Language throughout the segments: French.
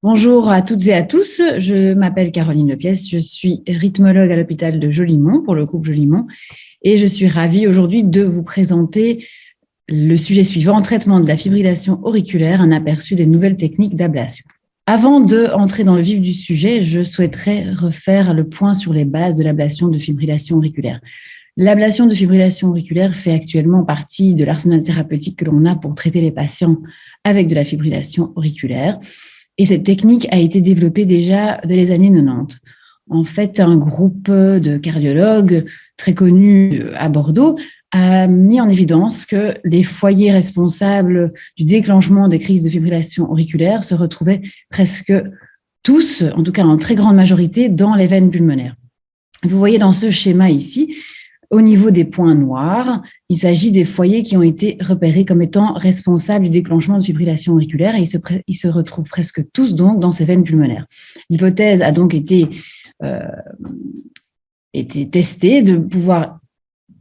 Bonjour à toutes et à tous, je m'appelle Caroline Lepiès, je suis rythmologue à l'hôpital de Jolimont pour le groupe Jolimont et je suis ravie aujourd'hui de vous présenter le sujet suivant, traitement de la fibrillation auriculaire, un aperçu des nouvelles techniques d'ablation. Avant d'entrer dans le vif du sujet, je souhaiterais refaire le point sur les bases de l'ablation de fibrillation auriculaire. L'ablation de fibrillation auriculaire fait actuellement partie de l'arsenal thérapeutique que l'on a pour traiter les patients avec de la fibrillation auriculaire. Et cette technique a été développée déjà dès les années 90. En fait, un groupe de cardiologues très connus à Bordeaux a mis en évidence que les foyers responsables du déclenchement des crises de fibrillation auriculaire se retrouvaient presque tous, en tout cas en très grande majorité, dans les veines pulmonaires. Vous voyez dans ce schéma ici, au niveau des points noirs, il s'agit des foyers qui ont été repérés comme étant responsables du déclenchement de fibrillation auriculaire et ils se retrouvent presque tous donc dans ces veines pulmonaires. L'hypothèse a donc été testée de pouvoir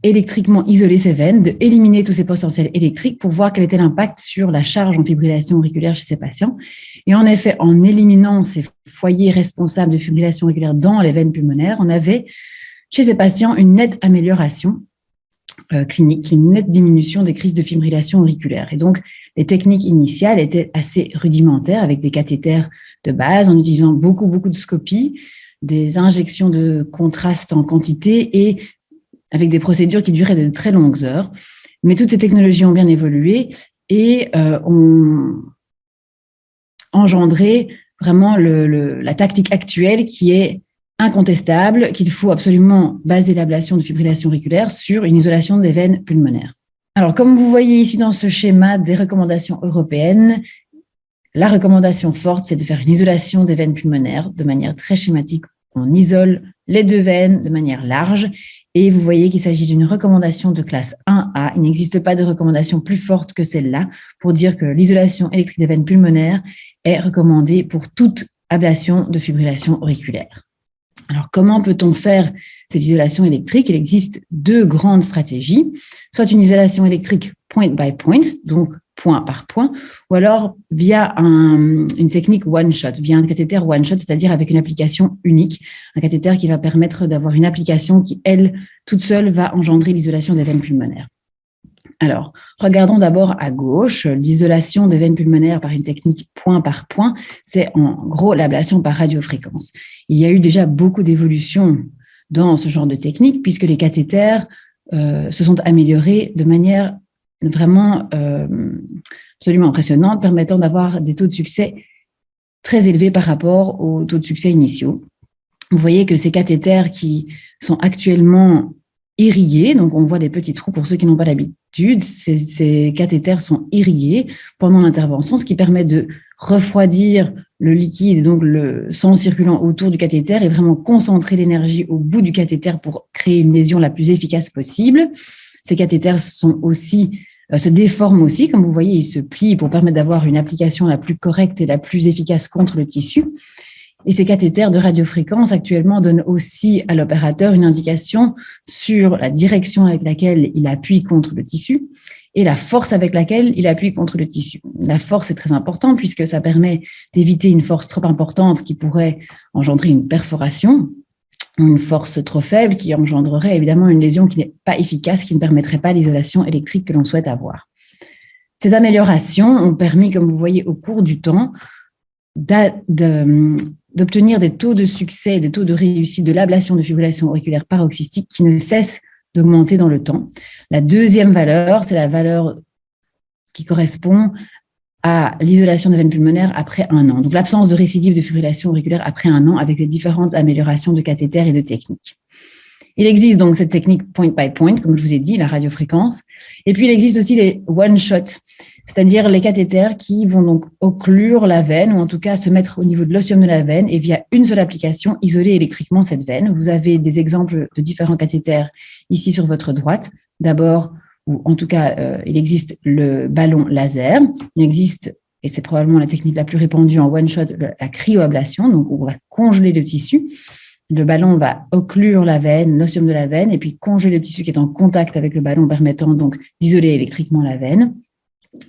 électriquement isoler ces veines, de éliminer tous ces potentiels électriques pour voir quel était l'impact sur la charge en fibrillation auriculaire chez ces patients. Et en effet, en éliminant ces foyers responsables de fibrillation auriculaire dans les veines pulmonaires, on avait chez ces patients une nette amélioration clinique, une nette diminution des crises de fibrillation auriculaire. Et donc, les techniques initiales étaient assez rudimentaires avec des cathéters de base en utilisant beaucoup de scopies, des injections de contraste en quantité et avec des procédures qui duraient de très longues heures. Mais toutes ces technologies ont bien évolué et ont engendré vraiment la tactique actuelle qui est incontestable, qu'il faut absolument baser l'ablation de fibrillation auriculaire sur une isolation des veines pulmonaires. Alors, comme vous voyez ici dans ce schéma des recommandations européennes, la recommandation forte, c'est de faire une isolation des veines pulmonaires de manière très schématique. On isole les deux veines de manière large et vous voyez qu'il s'agit d'une recommandation de classe 1A. Il n'existe pas de recommandation plus forte que celle-là pour dire que l'isolation électrique des veines pulmonaires est recommandée pour toute ablation de fibrillation auriculaire. Alors, comment peut-on faire cette isolation électrique? Il existe deux grandes stratégies, soit une isolation électrique point by point, donc point par point, ou alors via une technique one-shot, via un cathéter one-shot, c'est-à-dire avec une application unique, un cathéter qui va permettre d'avoir une application qui, elle, toute seule, va engendrer l'isolation des veines pulmonaires. Alors, regardons d'abord à gauche, l'isolation des veines pulmonaires par une technique point par point, c'est en gros l'ablation par radiofréquence. Il y a eu déjà beaucoup d'évolutions dans ce genre de technique puisque les cathéters se sont améliorés de manière vraiment absolument impressionnante, permettant d'avoir des taux de succès très élevés par rapport aux taux de succès initiaux. Vous voyez que ces cathéters qui sont actuellement irrigués, donc on voit des petits trous pour ceux qui n'ont pas l'habitude, ces cathéters sont irrigués pendant l'intervention, ce qui permet de refroidir le liquide, donc le sang circulant autour du cathéter et vraiment concentrer l'énergie au bout du cathéter pour créer une lésion la plus efficace possible. Ces cathéters se déforment aussi, comme vous voyez, ils se plient pour permettre d'avoir une application la plus correcte et la plus efficace contre le tissu. Et ces cathéters de radiofréquence actuellement donnent aussi à l'opérateur une indication sur la direction avec laquelle il appuie contre le tissu et la force avec laquelle il appuie contre le tissu. La force est très importante puisque ça permet d'éviter une force trop importante qui pourrait engendrer une perforation, une force trop faible qui engendrerait évidemment une lésion qui n'est pas efficace, qui ne permettrait pas l'isolation électrique que l'on souhaite avoir. Ces améliorations ont permis, comme vous voyez au cours du temps, d'obtenir des taux de succès et des taux de réussite de l'ablation de fibrillation auriculaire paroxystique qui ne cessent d'augmenter dans le temps. La deuxième valeur, c'est la valeur qui correspond à l'isolation des veines pulmonaires après 1 an. Donc l'absence de récidive de fibrillation auriculaire après 1 an avec les différentes améliorations de cathéters et de techniques. Il existe donc cette technique point by point, comme je vous ai dit, la radiofréquence. Et puis, il existe aussi les one-shot, c'est-à-dire les cathéters qui vont donc occlure la veine, ou en tout cas se mettre au niveau de l'ostium de la veine et via une seule application, isoler électriquement cette veine. Vous avez des exemples de différents cathéters ici sur votre droite. D'abord, ou en tout cas, il existe le ballon laser. Il existe, et c'est probablement la technique la plus répandue en one-shot, la cryoablation, donc on va congeler le tissu. Le ballon va occlure la veine, l'ostium de la veine, et puis congeler le tissu qui est en contact avec le ballon, permettant donc d'isoler électriquement la veine.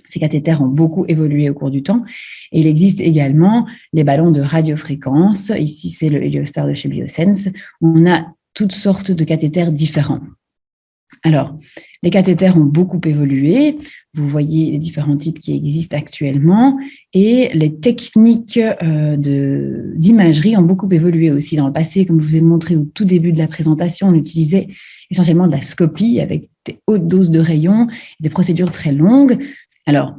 Ces cathéters ont beaucoup évolué au cours du temps. Et il existe également les ballons de radiofréquence. Ici, c'est le Heliostar de chez Biosense. On a toutes sortes de cathéters différents. Alors, les cathéters ont beaucoup évolué. Vous voyez les différents types qui existent actuellement. Et les techniques d'imagerie ont beaucoup évolué aussi. Dans le passé, comme je vous ai montré au tout début de la présentation, on utilisait essentiellement de la scopie avec des hautes doses de rayons, des procédures très longues. Alors,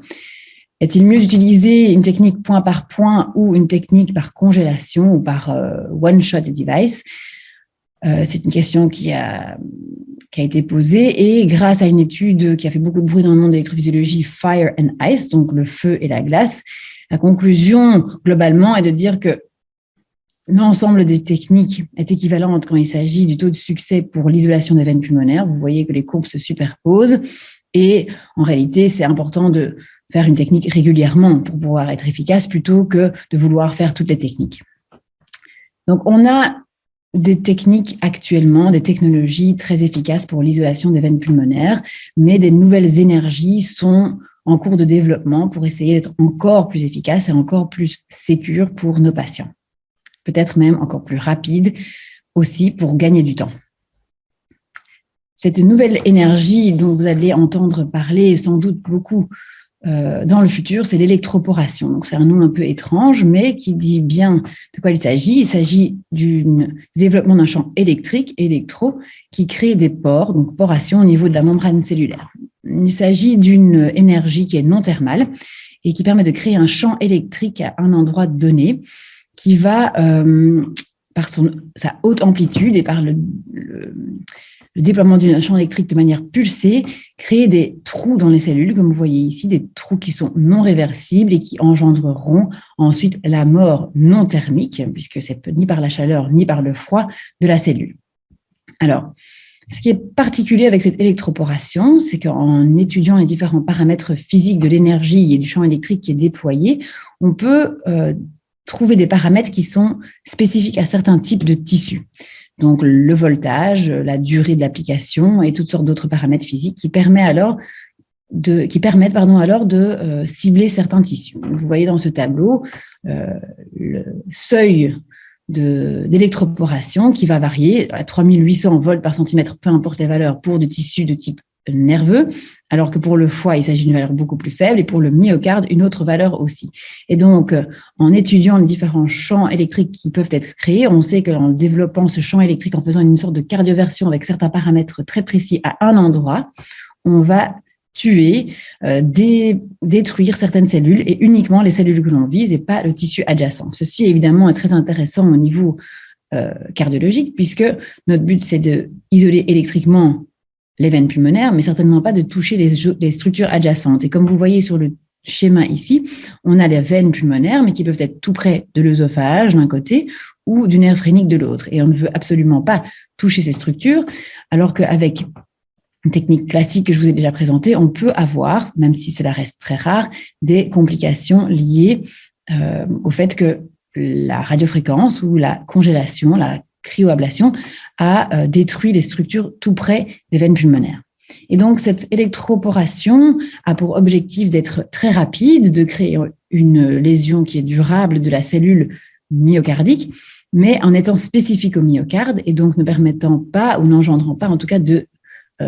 est-il mieux d'utiliser une technique point par point ou une technique par congélation ou par one-shot device? C'est une question qui a été posée et grâce à une étude qui a fait beaucoup de bruit dans le monde de l'électrophysiologie, Fire and Ice, donc le feu et la glace, la conclusion globalement est de dire que l'ensemble des techniques est équivalente quand il s'agit du taux de succès pour l'isolation des veines pulmonaires. Vous voyez que les courbes se superposent et en réalité, c'est important de faire une technique régulièrement pour pouvoir être efficace plutôt que de vouloir faire toutes les techniques. Donc, on a des techniques actuellement, des technologies très efficaces pour l'isolation des veines pulmonaires, mais des nouvelles énergies sont en cours de développement pour essayer d'être encore plus efficaces et encore plus sécures pour nos patients. Peut-être même encore plus rapides aussi pour gagner du temps. Cette nouvelle énergie dont vous allez entendre parler sans doute beaucoup dans le futur, c'est l'électroporation. Donc, c'est un nom un peu étrange, mais qui dit bien de quoi il s'agit. Il s'agit du développement d'un champ électrique, électro, qui crée des pores, donc poration au niveau de la membrane cellulaire. Il s'agit d'une énergie qui est non thermale et qui permet de créer un champ électrique à un endroit donné qui va, par sa haute amplitude et par le déploiement d'un champ électrique de manière pulsée, créer des trous dans les cellules, comme vous voyez ici, des trous qui sont non réversibles et qui engendreront ensuite la mort non thermique, puisque c'est ni par la chaleur ni par le froid de la cellule. Alors, ce qui est particulier avec cette électroporation, c'est qu'en étudiant les différents paramètres physiques de l'énergie et du champ électrique qui est déployé, on peut trouver des paramètres qui sont spécifiques à certains types de tissus. Donc, le voltage, la durée de l'application et toutes sortes d'autres paramètres physiques qui permettent alors de cibler certains tissus. Vous voyez dans ce tableau le seuil d'électroporation qui va varier à 3800 volts par centimètre, peu importe les valeurs, pour des tissus de type nerveux, alors que pour le foie, il s'agit d'une valeur beaucoup plus faible, et pour le myocarde, une autre valeur aussi. Et donc, en étudiant les différents champs électriques qui peuvent être créés, on sait qu'en développant ce champ électrique, en faisant une sorte de cardioversion avec certains paramètres très précis à un endroit, on va tuer, détruire certaines cellules, et uniquement les cellules que l'on vise et pas le tissu adjacent. Ceci, évidemment, est très intéressant au niveau cardiologique, puisque notre but, c'est d'isoler électriquement les veines pulmonaires, mais certainement pas de toucher les structures adjacentes. Et comme vous voyez sur le schéma ici, on a les veines pulmonaires, mais qui peuvent être tout près de l'œsophage d'un côté ou du nerf phrénique de l'autre. Et on ne veut absolument pas toucher ces structures, alors qu'avec une technique classique que je vous ai déjà présentée, on peut avoir, même si cela reste très rare, des complications liées au fait que la radiofréquence ou la congélation, la cryoablation a détruit les structures tout près des veines pulmonaires. Et donc, cette électroporation a pour objectif d'être très rapide, de créer une lésion qui est durable de la cellule myocardique, mais en étant spécifique au myocarde et donc ne permettant pas ou n'engendrant pas en tout cas de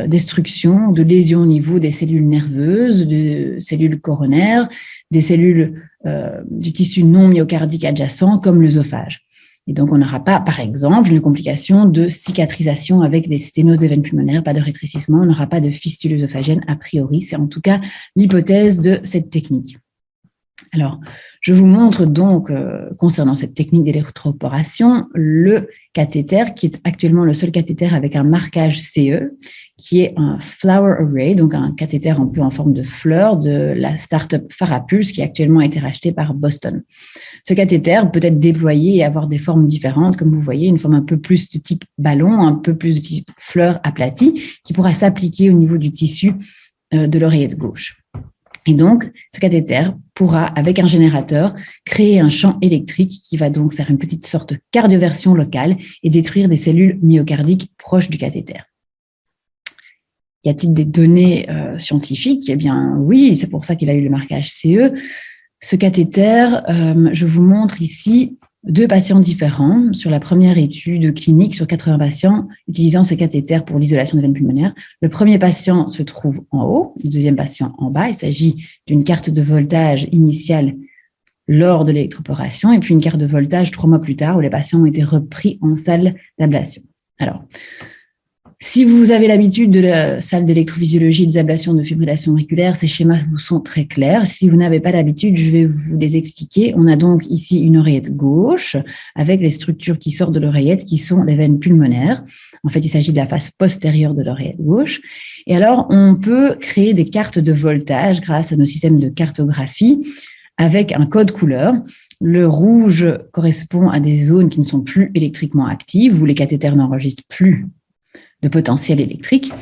destruction, de lésions au niveau des cellules nerveuses, de cellules coronaires, des cellules du tissu non myocardique adjacent comme l'œsophage. Et donc, on n'aura pas, par exemple, une complication de cicatrisation avec des sténoses des veines pulmonaires, pas de rétrécissement, on n'aura pas de fistule œsophagienne a priori. C'est en tout cas l'hypothèse de cette technique. Alors, je vous montre donc, concernant cette technique d'électroporation, le cathéter, qui est actuellement le seul cathéter avec un marquage CE, qui est un flower array, donc un cathéter un peu en forme de fleur de la start-up Farapulse, qui actuellement a été racheté par Boston. Ce cathéter peut être déployé et avoir des formes différentes, comme vous voyez, une forme un peu plus de type ballon, un peu plus de type fleur aplatie, qui pourra s'appliquer au niveau du tissu de l'oreillette gauche. Et donc, ce cathéter pourra, avec un générateur, créer un champ électrique qui va donc faire une petite sorte de cardioversion locale et détruire des cellules myocardiques proches du cathéter. Y a-t-il des données scientifiques? Eh bien, oui, c'est pour ça qu'il a eu le marquage CE. Ce cathéter, je vous montre ici 2 patients différents sur la première étude clinique sur 80 patients utilisant ce cathéter pour l'isolation des veines pulmonaires. Le premier patient se trouve en haut, le deuxième patient en bas. Il s'agit d'une carte de voltage initiale lors de l'électroporation et puis une carte de voltage 3 mois plus tard où les patients ont été repris en salle d'ablation. Alors, si vous avez l'habitude de la salle d'électrophysiologie et des ablations de fibrillation auriculaire, ces schémas vous sont très clairs. Si vous n'avez pas l'habitude, je vais vous les expliquer. On a donc ici une oreillette gauche avec les structures qui sortent de l'oreillette qui sont les veines pulmonaires. En fait, il s'agit de la face postérieure de l'oreillette gauche. Et alors, on peut créer des cartes de voltage grâce à nos systèmes de cartographie avec un code couleur. Le rouge correspond à des zones qui ne sont plus électriquement actives, où les cathéters n'enregistrent plus de potentiel électrique,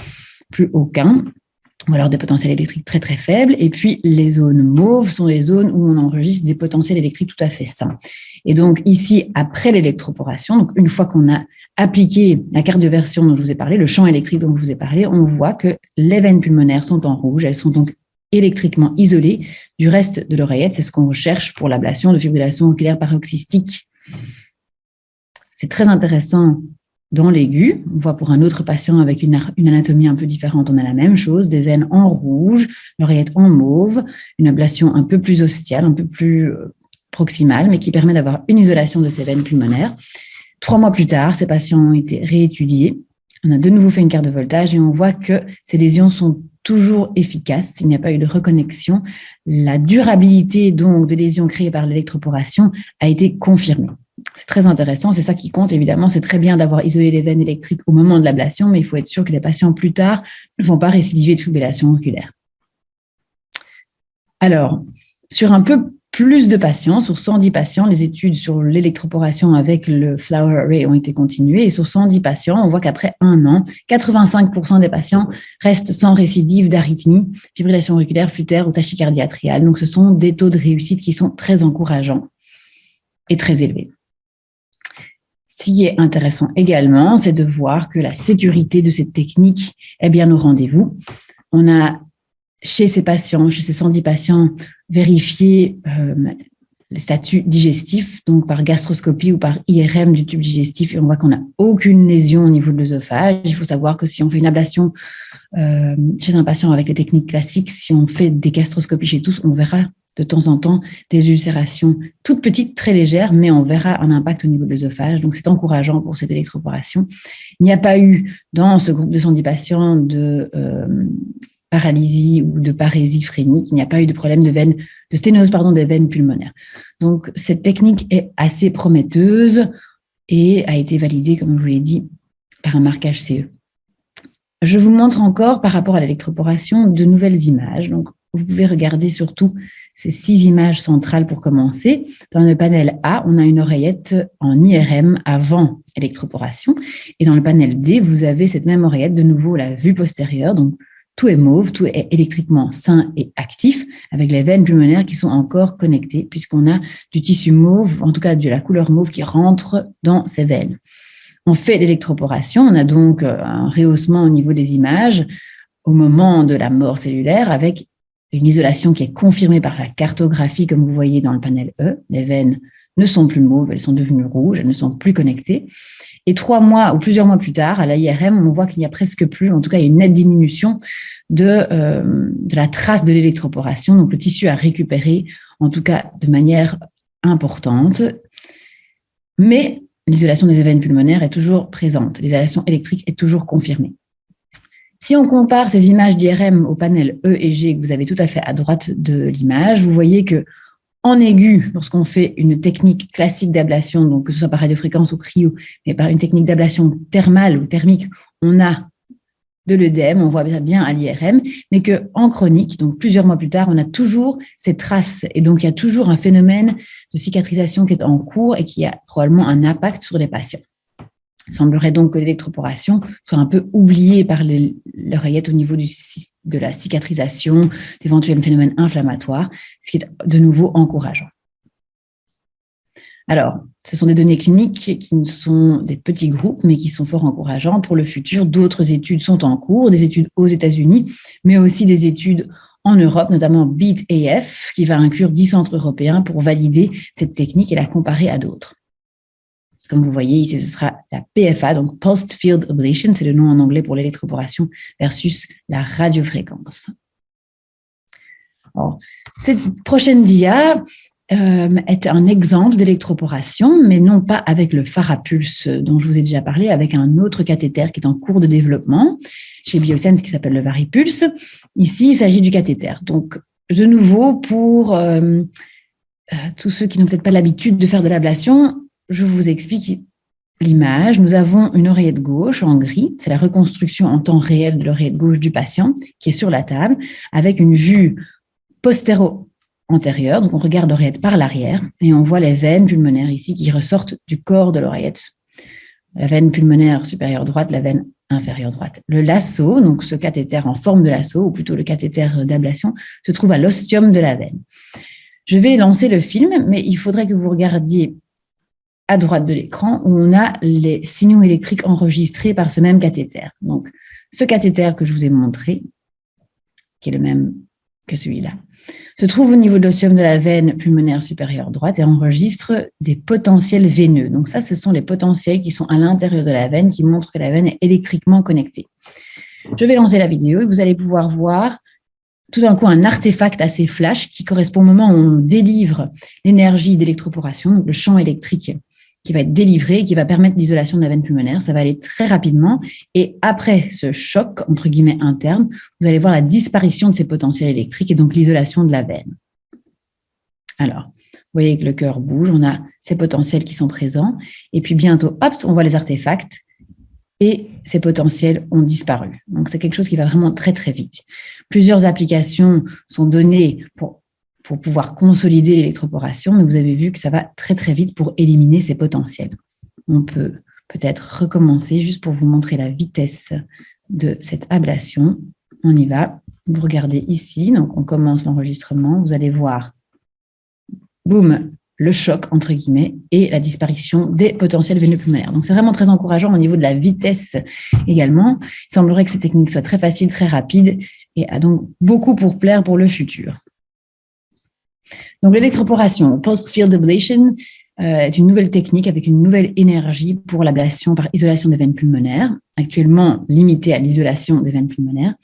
plus aucun, ou alors des potentiels électriques très très faibles. Et puis les zones mauves sont les zones où on enregistre des potentiels électriques tout à fait sains. Et donc ici, après l'électroporation, donc une fois qu'on a appliqué la cardioversion dont je vous ai parlé, le champ électrique dont je vous ai parlé, on voit que les veines pulmonaires sont en rouge, elles sont donc électriquement isolées du reste de l'oreillette. C'est ce qu'on recherche pour l'ablation de fibrillation auriculaire paroxystique. C'est très intéressant. Dans l'aigu, on voit pour un autre patient avec une anatomie un peu différente, on a la même chose, des veines en rouge, l'oreillette en mauve, une ablation un peu plus ostiale, un peu plus proximale, mais qui permet d'avoir une isolation de ces veines pulmonaires. 3 mois plus tard, ces patients ont été réétudiés. On a de nouveau fait une carte de voltage et on voit que ces lésions sont toujours efficaces s'il n'y a pas eu de reconnexion. La durabilité donc des lésions créées par l'électroporation a été confirmée. C'est très intéressant, c'est ça qui compte évidemment. C'est très bien d'avoir isolé les veines électriques au moment de l'ablation, mais il faut être sûr que les patients plus tard ne vont pas récidiver de fibrillation auriculaire. Alors, sur un peu plus de patients, sur 110 patients, les études sur l'électroporation avec le Flower Array ont été continuées. Et sur 110 patients, on voit qu'après 1 an, 85% des patients restent sans récidive d'arythmie, fibrillation auriculaire, fluttaire ou tachycardie atriale. Donc, ce sont des taux de réussite qui sont très encourageants et très élevés. Ce qui est intéressant également, c'est de voir que la sécurité de cette technique est bien au rendez-vous. On a, chez ces patients, chez ces 110 patients, vérifié le statut digestif, donc par gastroscopie ou par IRM du tube digestif, et on voit qu'on n'a aucune lésion au niveau de l'œsophage. Il faut savoir que si on fait une ablation chez un patient avec les techniques classiques, si on fait des gastroscopies chez tous, on verra de temps en temps des ulcérations toutes petites, très légères, mais on verra un impact au niveau de l'œsophage. Donc, c'est encourageant pour cette électroporation. Il n'y a pas eu, dans ce groupe de 110 patients, de paralysie ou de parésie phrénique. Il n'y a pas eu de problème de sténose des veines pulmonaires. Donc, cette technique est assez prometteuse et a été validée, comme je vous l'ai dit, par un marquage CE. Je vous montre encore, par rapport à l'électroporation, de nouvelles images. Donc, vous pouvez regarder surtout ces 6 images centrales pour commencer. Dans le panel A, on a une oreillette en IRM avant électroporation. Et dans le panel D, vous avez cette même oreillette, de nouveau la vue postérieure. Donc, tout est mauve, tout est électriquement sain et actif, avec les veines pulmonaires qui sont encore connectées, puisqu'on a du tissu mauve, en tout cas de la couleur mauve, qui rentre dans ces veines. On fait l'électroporation, on a donc un rehaussement au niveau des images au moment de la mort cellulaire, avec une isolation qui est confirmée par la cartographie, comme vous voyez dans le panel E. Les veines ne sont plus mauves, elles sont devenues rouges, elles ne sont plus connectées. Et 3 mois ou plusieurs mois plus tard, à l'IRM, on voit qu'il n'y a presque plus, en tout cas, il y a une nette diminution de la trace de l'électroporation. Donc, le tissu a récupéré, en tout cas, de manière importante. Mais l'isolation des veines pulmonaires est toujours présente. L'isolation électrique est toujours confirmée. Si on compare ces images d'IRM au panel E et G que vous avez tout à fait à droite de l'image, vous voyez que en aigu, lorsqu'on fait une technique classique d'ablation, donc que ce soit par radiofréquence ou cryo, mais par une technique d'ablation thermale ou thermique, on a de l'œdème, on voit bien à l'IRM, mais qu'en chronique, donc plusieurs mois plus tard, on a toujours ces traces. Et donc, il y a toujours un phénomène de cicatrisation qui est en cours et qui a probablement un impact sur les patients. Il semblerait donc que l'électroporation soit un peu oubliée par l'oreillette au niveau de la cicatrisation, d'éventuels phénomènes inflammatoires, ce qui est de nouveau encourageant. Alors, ce sont des données cliniques qui sont des petits groupes, mais qui sont fort encourageants pour le futur. D'autres études sont en cours, des études aux États-Unis, mais aussi des études en Europe, notamment BEAT-AF, qui va inclure 10 centres européens pour valider cette technique et la comparer à d'autres. Comme vous voyez ici, ce sera la PFA, donc Pulsed Field Ablation, c'est le nom en anglais pour l'électroporation, versus la radiofréquence. Alors, cette prochaine dia est un exemple d'électroporation, mais non pas avec le Farapulse dont je vous ai déjà parlé, avec un autre cathéter qui est en cours de développement chez Biosense qui s'appelle le Varipulse. Ici, il s'agit du cathéter. Donc, de nouveau, pour tous ceux qui n'ont peut-être pas l'habitude de faire de l'ablation, je vous explique l'image. Nous avons une oreillette gauche en gris, c'est la reconstruction en temps réel de l'oreillette gauche du patient qui est sur la table, avec une vue postéro-antérieure, donc on regarde l'oreillette par l'arrière et on voit les veines pulmonaires ici qui ressortent du corps de l'oreillette. La veine pulmonaire supérieure droite, la veine inférieure droite. Le lasso, donc ce cathéter en forme de lasso, ou plutôt le cathéter d'ablation, se trouve à l'ostium de la veine. Je vais lancer le film, mais il faudrait que vous regardiez à droite de l'écran où on a les signaux électriques enregistrés par ce même cathéter. Donc, ce cathéter que je vous ai montré, qui est le même que celui-là, se trouve au niveau de l'ostium de la veine pulmonaire supérieure droite et enregistre des potentiels veineux. Donc ça, ce sont les potentiels qui sont à l'intérieur de la veine qui montrent que la veine est électriquement connectée. Je vais lancer la vidéo et vous allez pouvoir voir tout d'un coup un artefact assez flash qui correspond au moment où on délivre l'énergie d'électroporation, donc le champ électrique qui va être délivré, qui va permettre l'isolation de la veine pulmonaire. Ça va aller très rapidement. Et après ce choc, entre guillemets, interne, vous allez voir la disparition de ces potentiels électriques et donc l'isolation de la veine. Alors, vous voyez que le cœur bouge, on a ces potentiels qui sont présents. Et puis bientôt, hop, on voit les artefacts et ces potentiels ont disparu. Donc, c'est quelque chose qui va vraiment très, très vite. Plusieurs applications sont données pour pouvoir consolider l'électroporation, mais vous avez vu que ça va très, très vite pour éliminer ces potentiels. On peut peut-être recommencer juste pour vous montrer la vitesse de cette ablation. On y va. Vous regardez ici, donc on commence l'enregistrement. Vous allez voir, boum, le choc, entre guillemets, et la disparition des potentiels veineux pulmonaires. Donc, c'est vraiment très encourageant au niveau de la vitesse également. Il semblerait que cette technique soit très facile, très rapide et a donc beaucoup pour plaire pour le futur. Donc, l'électroporation, post-field ablation, est une nouvelle technique avec une nouvelle énergie pour l'ablation par isolation des veines pulmonaires, actuellement limitée à l'isolation des veines pulmonaires.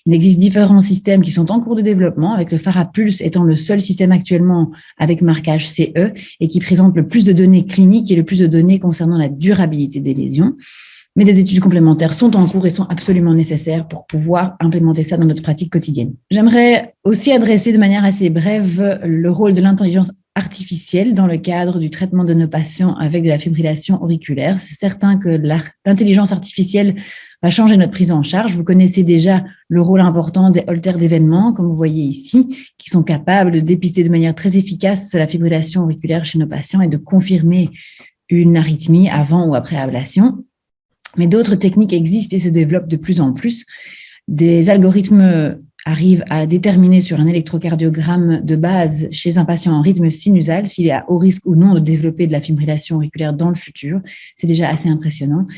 Il existe différents systèmes qui sont en cours de développement, avec le Farapulse étant le seul système actuellement avec marquage CE et qui présente le plus de données cliniques et le plus de données concernant la durabilité des lésions. Mais des études complémentaires sont en cours et sont absolument nécessaires pour pouvoir implémenter ça dans notre pratique quotidienne. J'aimerais aussi adresser de manière assez brève le rôle de l'intelligence artificielle dans le cadre du traitement de nos patients avec de la fibrillation auriculaire. C'est certain que l'intelligence artificielle va changer notre prise en charge. Vous connaissez déjà le rôle important des holters d'événements, comme vous voyez ici, qui sont capables de dépister de manière très efficace la fibrillation auriculaire chez nos patients et de confirmer une arythmie avant ou après ablation. Mais d'autres techniques existent et se développent de plus en plus. Des algorithmes arrivent à déterminer sur un électrocardiogramme de base chez un patient en rythme sinusal s'il est à haut risque ou non de développer de la fibrillation auriculaire dans le futur. C'est déjà assez impressionnant.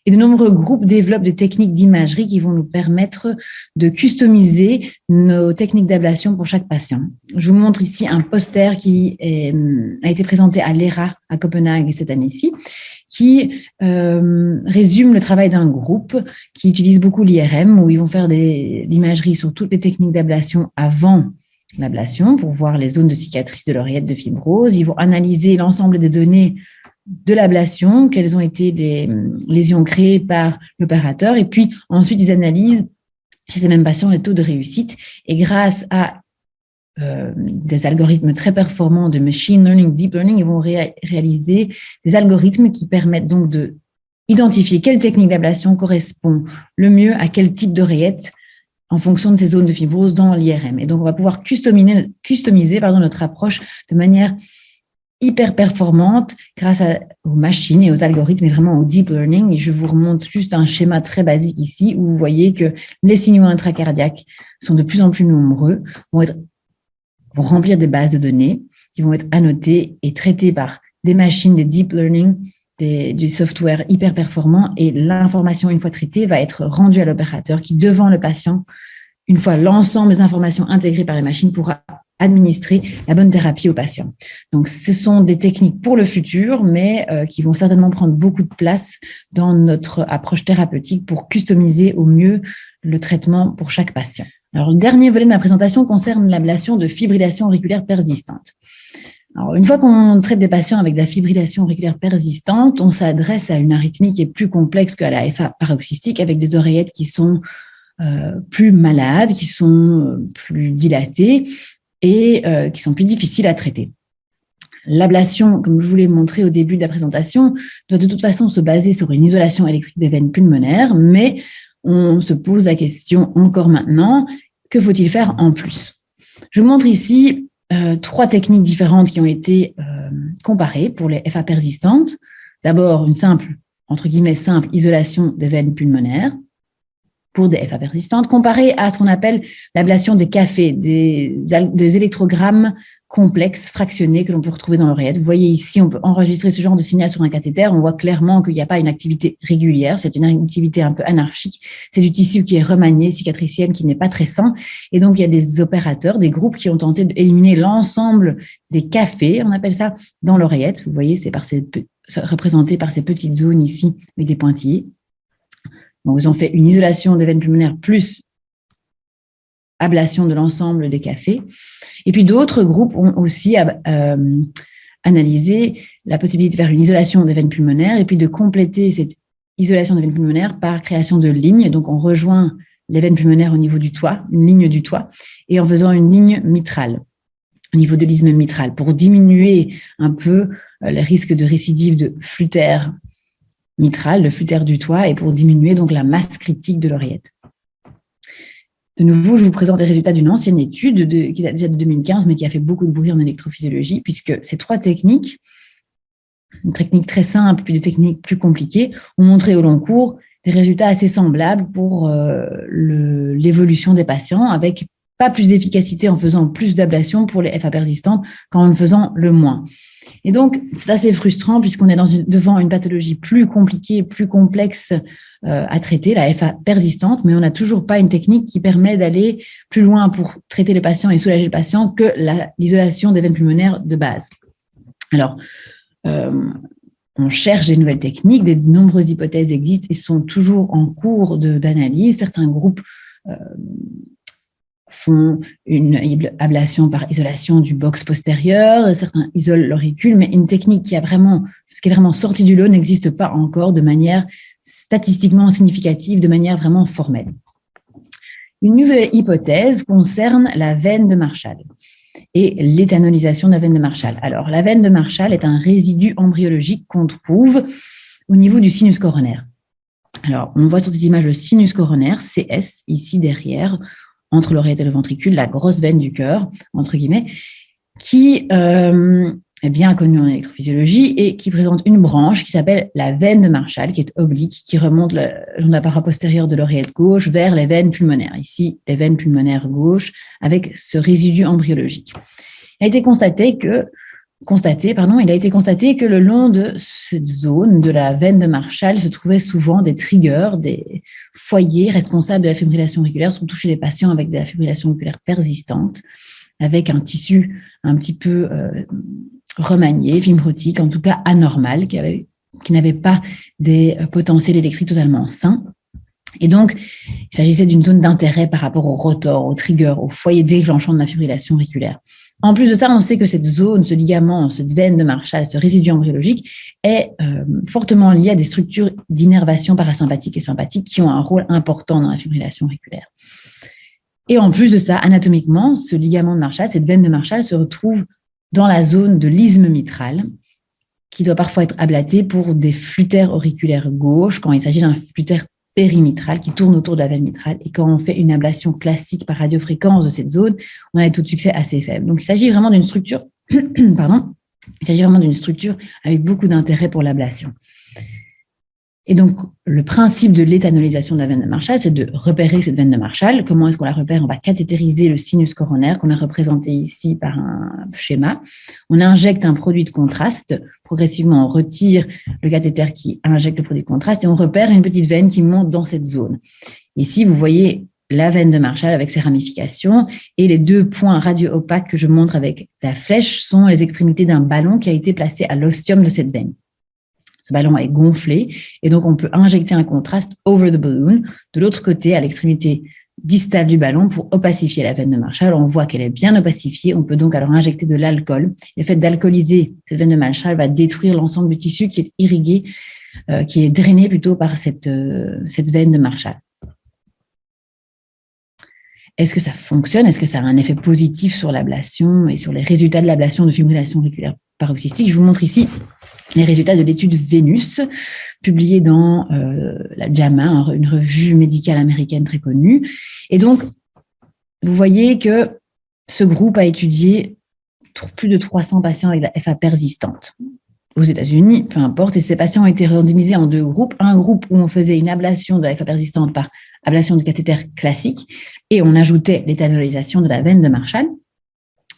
Et de nombreux groupes développent des techniques d'imagerie qui vont nous permettre de customiser nos techniques d'ablation pour chaque patient. Je vous montre ici un poster qui a été présenté à l'ERA à Copenhague cette année-ci, qui résume le travail d'un groupe qui utilise beaucoup l'IRM, où ils vont faire de l'imagerie sur toutes les techniques d'ablation avant l'ablation pour voir les zones de cicatrices de l'oreillette de fibrose. Ils vont analyser l'ensemble des données de l'ablation, quelles ont été les lésions créées par l'opérateur, et puis ensuite ils analysent chez ces mêmes patients les taux de réussite, et grâce à des algorithmes très performants de machine learning, deep learning, ils vont réaliser des algorithmes qui permettent donc de identifier quelle technique d'ablation correspond le mieux à quel type d'oreillette en fonction de ces zones de fibrose dans l'IRM. Et donc, on va pouvoir customiser notre approche de manière hyper performante grâce aux machines et aux algorithmes et vraiment au deep learning. Et je vous remonte juste un schéma très basique ici où vous voyez que les signaux intracardiaques sont de plus en plus nombreux, vont remplir des bases de données qui vont être annotées et traitées par des machines, des deep learning, du software hyper performant, et l'information, une fois traitée, va être rendue à l'opérateur qui, devant le patient, une fois l'ensemble des informations intégrées par les machines, pourra administrer la bonne thérapie au patient. Donc, ce sont des techniques pour le futur, mais qui vont certainement prendre beaucoup de place dans notre approche thérapeutique pour customiser au mieux le traitement pour chaque patient. Alors, le dernier volet de ma présentation concerne l'ablation de fibrillation auriculaire persistante. Alors, une fois qu'on traite des patients avec de la fibrillation auriculaire persistante, on s'adresse à une arythmie qui est plus complexe qu'à la FA paroxystique, avec des oreillettes qui sont plus malades, qui sont plus dilatées et qui sont plus difficiles à traiter. L'ablation, comme je vous l'ai montré au début de la présentation, doit de toute façon se baser sur une isolation électrique des veines pulmonaires, mais on se pose la question encore maintenant, que faut-il faire en plus? Je vous montre ici 3 techniques différentes qui ont été comparées pour les FA persistantes. D'abord, une simple, entre guillemets, simple isolation des veines pulmonaires pour des FA persistantes, comparée à ce qu'on appelle l'ablation des cafés, des électrogrammes complexes, fractionnés, que l'on peut retrouver dans l'oreillette. Vous voyez ici, on peut enregistrer ce genre de signal sur un cathéter. On voit clairement qu'il n'y a pas une activité régulière. C'est une activité un peu anarchique. C'est du tissu qui est remanié, cicatriciel, qui n'est pas très sain. Et donc, il y a des opérateurs, des groupes qui ont tenté d'éliminer l'ensemble des cafés, on appelle ça, dans l'oreillette. Vous voyez, c'est représenté par ces petites zones ici, avec des pointillés. Donc, ils ont fait une isolation des veines pulmonaires plus ablation de l'ensemble des cafés. Et puis, d'autres groupes ont aussi analysé la possibilité de faire une isolation des veines pulmonaires et puis de compléter cette isolation des veines pulmonaires par création de lignes. Donc, on rejoint les veines pulmonaires au niveau du toit, une ligne du toit, et en faisant une ligne mitrale, au niveau de l'isthme mitral, pour diminuer un peu les risques de récidive de flûtère mitral, le flûtère du toit, et pour diminuer donc la masse critique de l'oreillette. De nouveau, je vous présente les résultats d'une ancienne étude qui date déjà de 2015, mais qui a fait beaucoup de bruit en électrophysiologie, puisque ces 3 techniques, une technique très simple, puis des techniques plus compliquées, ont montré au long cours des résultats assez semblables pour l'évolution des patients, avec pas plus d'efficacité en faisant plus d'ablation pour les FA persistantes qu'en faisant le moins. Et donc, c'est assez frustrant puisqu'on est devant une pathologie plus compliquée, plus complexe à traiter, la FA persistante, mais on n'a toujours pas une technique qui permet d'aller plus loin pour traiter le patient et soulager le patient que l'isolation des veines pulmonaires de base. Alors, on cherche des nouvelles techniques, de nombreuses hypothèses existent et sont toujours en cours d'analyse. Certains groupes font une ablation par isolation du box postérieur, certains isolent l'auricule, mais une technique qui est vraiment sortie du lot n'existe pas encore de manière statistiquement significative, de manière vraiment formelle. Une nouvelle hypothèse concerne la veine de Marshall et l'éthanolisation de la veine de Marshall. Alors, la veine de Marshall est un résidu embryologique qu'on trouve au niveau du sinus coronaire. Alors, on voit sur cette image le sinus coronaire, CS, ici derrière, entre l'oreillette et le ventricule, la grosse veine du cœur, entre guillemets, qui est bien connue en électrophysiologie et qui présente une branche qui s'appelle la veine de Marshall, qui est oblique, qui remonte le long de la paroi postérieure de l'oreillette gauche vers les veines pulmonaires. Ici, les veines pulmonaires gauches, avec ce résidu embryologique. Il a été constaté que le long de cette zone de la veine de Marshall se trouvaient souvent des triggers, des foyers responsables de la fibrillation auriculaire, surtout chez les patients avec de la fibrillation auriculaire persistante, avec un tissu un petit peu remanié, fibrotique, en tout cas anormal, qui n'avait pas des potentiels électriques totalement sains. Et donc, il s'agissait d'une zone d'intérêt par rapport au rotor, au trigger, au foyer déclenchant de la fibrillation auriculaire. En plus de ça, on sait que cette zone, ce ligament, cette veine de Marshall, ce résidu embryologique est fortement lié à des structures d'innervation parasympathique et sympathique qui ont un rôle important dans la fibrillation auriculaire. Et en plus de ça, anatomiquement, ce ligament de Marshall, cette veine de Marshall se retrouve dans la zone de l'isthme mitral, qui doit parfois être ablatée pour des flûtères auriculaires gauches, quand il s'agit d'un flûtère périmitral qui tourne autour de la veine mitrale. Et quand on fait une ablation classique par radiofréquence de cette zone, on a des taux de succès assez faibles. Donc, il s'agit vraiment d'une structure, avec beaucoup d'intérêt pour l'ablation. Et donc, le principe de l'éthanolisation de la veine de Marshall, c'est de repérer cette veine de Marshall. Comment est-ce qu'on la repère? On va cathétériser le sinus coronaire qu'on a représenté ici par un schéma. On injecte un produit de contraste. Progressivement, on retire le cathéter qui injecte le produit de contraste et on repère une petite veine qui monte dans cette zone. Ici, vous voyez la veine de Marshall avec ses ramifications et les 2 points radio-opaques que je montre avec la flèche sont les extrémités d'un ballon qui a été placé à l'ostium de cette veine. Ce ballon est gonflé et donc on peut injecter un contraste over the balloon de l'autre côté à l'extrémité distale du ballon pour opacifier la veine de Marshall. On voit qu'elle est bien opacifiée. On peut donc alors injecter de l'alcool. Le fait d'alcooliser cette veine de Marshall va détruire l'ensemble du tissu qui est irrigué, qui est drainé plutôt par cette veine de Marshall. Est-ce que ça fonctionne? Est-ce que ça a un effet positif sur l'ablation et sur les résultats de l'ablation de fibrillation auriculaire paroxystique? Je vous montre ici les résultats de l'étude Vénus, publiée dans la JAMA, une revue médicale américaine très connue. Et donc, vous voyez que ce groupe a étudié plus de 300 patients avec la FA persistante aux États-Unis, peu importe, et ces patients ont été randomisés en 2 groupes. Un groupe où on faisait une ablation de la FA persistante par ablation de cathéter classique et on ajoutait l'éthanolisation de la veine de Marshall.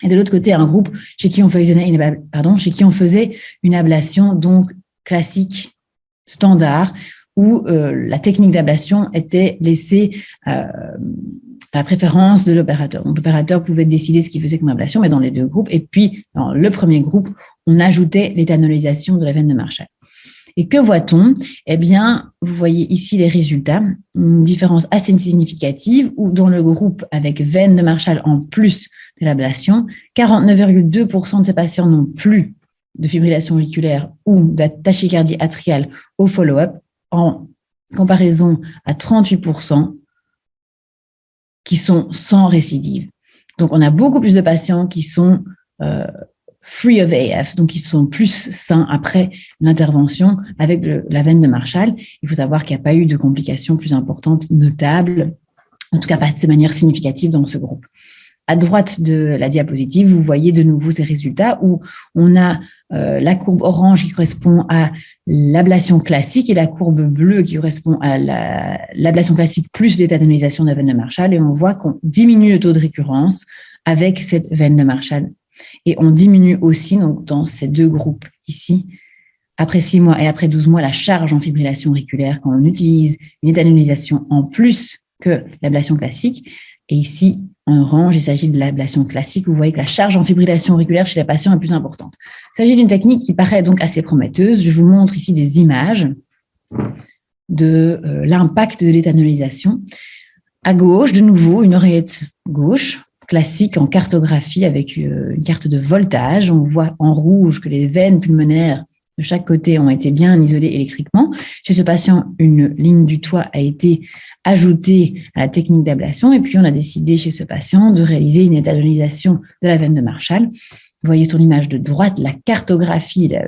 Et de l'autre côté, un groupe chez qui on faisait une ablation donc classique, standard, où la technique d'ablation était laissée à la préférence de l'opérateur. Donc, l'opérateur pouvait décider ce qu'il faisait comme ablation, mais dans les 2 groupes. Et puis, dans le premier groupe, on ajoutait l'éthanolisation de la veine de Marshall. Et que voit-on? Eh bien, vous voyez ici les résultats, une différence assez significative où dans le groupe avec veine de Marshall en plus de l'ablation, 49,2% de ces patients n'ont plus de fibrillation auriculaire ou de tachycardie atriale au follow-up en comparaison à 38% qui sont sans récidive. Donc, on a beaucoup plus de patients qui sont free of AF, donc ils sont plus sains après l'intervention avec la veine de Marshall. Il faut savoir qu'il n'y a pas eu de complications plus importantes, notables, en tout cas pas de manière significative dans ce groupe. À droite de la diapositive, vous voyez de nouveau ces résultats où on a la courbe orange qui correspond à l'ablation classique et la courbe bleue qui correspond à l'ablation classique plus l'éthanolisation de la veine de Marshall, et on voit qu'on diminue le taux de récurrence avec cette veine de Marshall. Et on diminue aussi, donc, dans ces 2 groupes ici, après 6 mois et après 12 mois, la charge en fibrillation auriculaire quand on utilise une éthanolisation en plus que l'ablation classique. Et ici, en orange, il s'agit de l'ablation classique. Vous voyez que la charge en fibrillation auriculaire chez les patients est plus importante. Il s'agit d'une technique qui paraît donc assez prometteuse. Je vous montre ici des images de l'impact de l'éthanolisation. À gauche, de nouveau, une oreillette gauche, classique en cartographie avec une carte de voltage. On voit en rouge que les veines pulmonaires de chaque côté ont été bien isolées électriquement. Chez ce patient, une ligne du toit a été ajoutée à la technique d'ablation et puis on a décidé chez ce patient de réaliser une éthanolisation de la veine de Marshall. Vous voyez sur l'image de droite la cartographie, la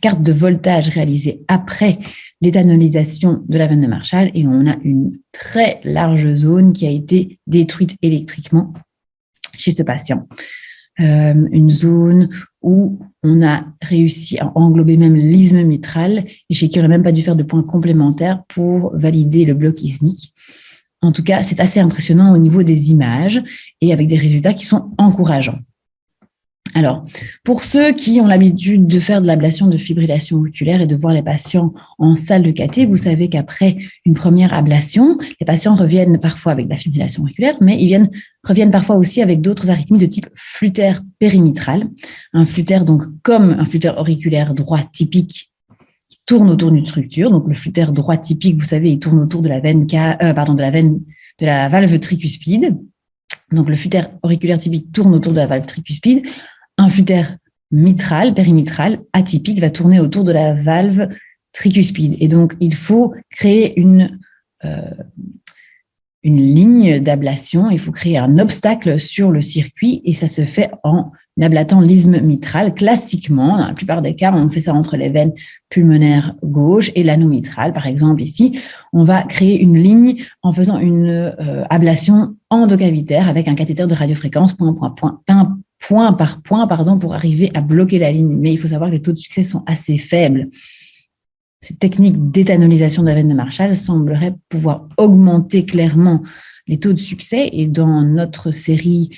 carte de voltage réalisée après l'éthanolisation de la veine de Marshall et on a une très large zone qui a été détruite électriquement chez ce patient. Une zone où on a réussi à englober même l'isthme mitral et chez qui on n'a même pas dû faire de points complémentaires pour valider le bloc isthmique. En tout cas, c'est assez impressionnant au niveau des images et avec des résultats qui sont encourageants. Alors, pour ceux qui ont l'habitude de faire de l'ablation de fibrillation auriculaire et de voir les patients en salle de cathé, vous savez qu'après une première ablation, les patients reviennent parfois avec de la fibrillation auriculaire, mais ils reviennent parfois aussi avec d'autres arythmies de type flutter périmitral. Un flutter, donc, comme un flutter auriculaire droit typique qui tourne autour d'une structure. Donc, le flutter droit typique, vous savez, il tourne autour de la de la valve tricuspide. Donc, le flutter auriculaire typique tourne autour de la valve tricuspide. Un flutter mitral, périmitral, atypique, va tourner autour de la valve tricuspide. Et donc, il faut créer une ligne d'ablation, il faut créer un obstacle sur le circuit et ça se fait en ablatant l'isthme mitral. Classiquement, dans la plupart des cas, on fait ça entre les veines pulmonaires gauche et l'anneau mitral. Par exemple, ici, on va créer une ligne en faisant une ablation endocavitaire avec un cathéter de radiofréquence point par point, pour arriver à bloquer la ligne. Mais il faut savoir que les taux de succès sont assez faibles. Cette technique d'éthanolisation de la veine de Marshall semblerait pouvoir augmenter clairement les taux de succès. Et dans notre série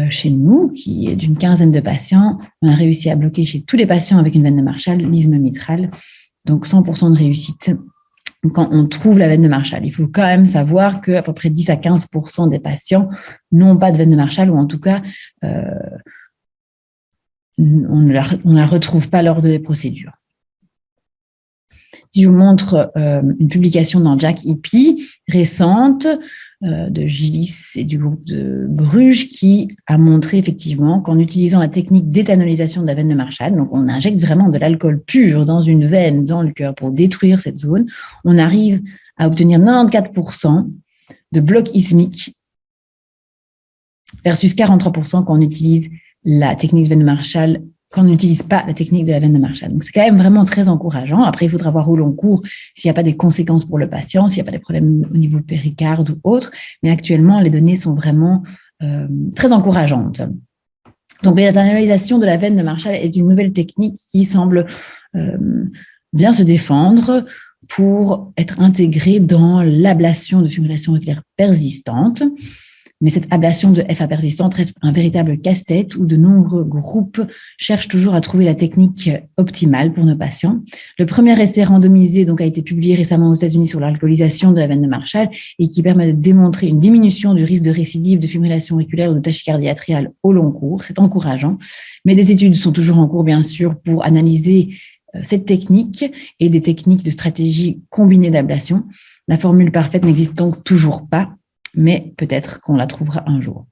chez nous, qui est d'une 15aine de patients, on a réussi à bloquer chez tous les patients avec une veine de Marshall l'isthme mitral, donc 100% de réussite quand on trouve la veine de Marshall. Il faut quand même savoir qu'à peu près 10 à 15% des patients n'ont pas de veine de Marshall, ou en tout cas, on ne la retrouve pas lors des procédures. Si je vous montre une publication dans JACC EP récente de Gillis et du groupe de Bruges qui a montré effectivement qu'en utilisant la technique d'éthanolisation de la veine de Marshall, donc on injecte vraiment de l'alcool pur dans une veine, dans le cœur pour détruire cette zone, on arrive à obtenir 94% de bloc isthmique versus 43% quand on utilise la technique de veine de Marshall, quand on n'utilise pas la technique de la veine de Marshall. Donc, c'est quand même vraiment très encourageant. Après, il faudra voir au long cours s'il n'y a pas des conséquences pour le patient, s'il n'y a pas des problèmes au niveau péricarde ou autre. Mais actuellement, les données sont vraiment très encourageantes. Donc, l'éthanolisation de la veine de Marshall est une nouvelle technique qui semble bien se défendre pour être intégrée dans l'ablation de fibrillation auriculaire persistante. Mais cette ablation de FA persistante reste un véritable casse-tête où de nombreux groupes cherchent toujours à trouver la technique optimale pour nos patients. Le premier essai randomisé a été publié récemment aux États-Unis sur l'alcoolisation de la veine de Marshall et qui permet de démontrer une diminution du risque de récidive de fibrillation auriculaire ou de tachycardie atriale au long cours. C'est encourageant. Mais des études sont toujours en cours, bien sûr, pour analyser cette technique et des techniques de stratégie combinée d'ablation. La formule parfaite n'existe donc toujours pas, mais peut-être qu'on la trouvera un jour.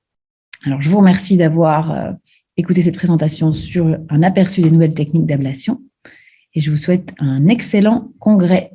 Alors, je vous remercie d'avoir écouté cette présentation sur un aperçu des nouvelles techniques d'ablation et je vous souhaite un excellent congrès.